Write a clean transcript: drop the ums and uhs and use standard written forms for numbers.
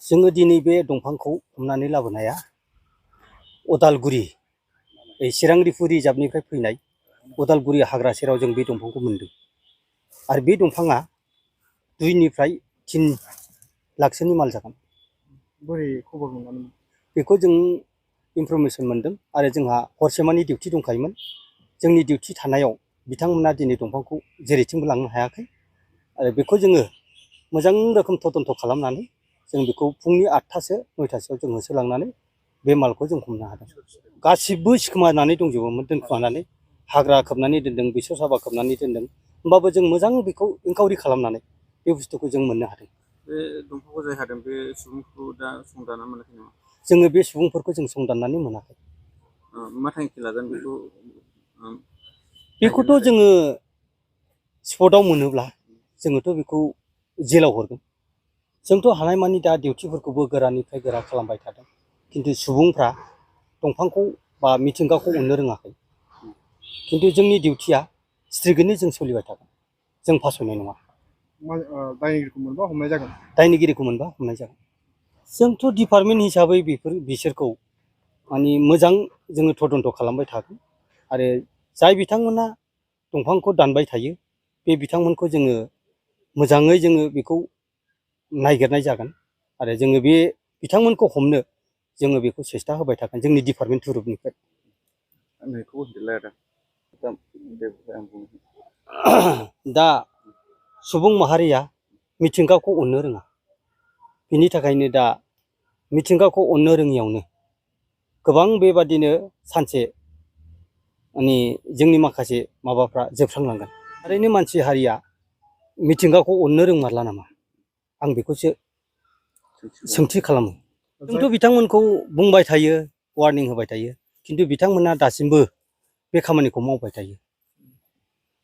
जोङो दिनै बे दंफांखौ हमनानै लाबोनाया उदालगुरि चिरांरिफु रिजार्भनिफ्राय फैनाय उदालगुरि हाग्रा सेराव जों बे दंफांखौ मोनदों। आरो बे दंफाङा 2 निफ्राय 3 लाखसोनि माल जागोन। बोरै खबर मोननानै बेखौ जों इनफरमेसन मोनदों आरो जोंहा हरसेमानि डिउटि दंखायोमोन। जोंनि डिउटि थानायाव बिथांमोना दिनै दंफांखौ जेरैथिंबो लांनो हायाखै आरो बेखौ जोङो मोजां रोखोम तदन्त खालामनानै जों बेखौ फुंनि 8टासो 9टासोआव जों होसोलांनानै बे मालखौ जों हमनो हादों। गासिबो सिखोमानानै दंजोबोमोन, दोनखुमानानै हाग्रा खोबनानै दोनदों, बेसर साबा खोबनानै दोनदों। होमबाबो जों मोजां बेखौ इनकाउरि खालामनानै बे बुस्थुखौ जों मोननो हादों। बे दंफांखौ जाय हादों बे सुबुंखौ दा संदानना मोनाखै नामा? जोङो बे सुबुंफोरखौ जों संदाननानै मोनाखै। मा थांखि लागोन बेखौ? बेखौथ' जोङो स्पटआव मोनोब्ला जोङोथ' बेखौ जेलाव हरगोन। जोंथ' हानायमानि दा डिउटिफोरखौबो गोरानिफ्राय गोरा खालामबाय थादों। खिन्थु सुबुंफ्रा दंफांखौ बा मिथिंगाखौ अननो रोङाखै। खिन्थु जोंनि डिउटिया स्ट्रिक्टलि जों सोलिबाय थागोन, जों फासयनाय नङा। दायनिगिरिखौ मोनबा हमनाय जागोन। दायनिगिरिखौ मोनबा हमनाय जागोन। जोंथ' डिपार्टमेन्ट हिसाबै बिसोरखौ माने मोजां जोङो तदन्त खालामबाय थागोन आरो जाय बिथांमोना दंफांखौ दानबाय थायो बे बिथांमोनखौ जोङो मोजाङै जोङो बेखौ नायगिरनाय जागोन आरो जोङो बे बिथांमोनखौ हमनो जोङो बेखौ सेस्था होबाय थागोन जोंनि डिपार्टमेन्ट थुरुबनिफ्राय। दा सुबुं माहारिया मिथिंगाखौ अननो रोङा। बिनि थाखायनो दा मिथिंगाखौ अननो रोङियावनो गोबां बेबादिनो सानसे माने जोंनि माखासे माबाफ्रा जोबस्रांलांगोन। थारैनो मानसि हारिया मिथिंगाखौ अननो रोंमारला नामा? आं बेखौसो सोंथि खालामो। जोंथ' बिथांमोनखौ बुंबाय थायो, वार्निं होबाय थायो, खिन्थु बिथांमोना दासिमबो बे खामानिखौ मावबाय थायो।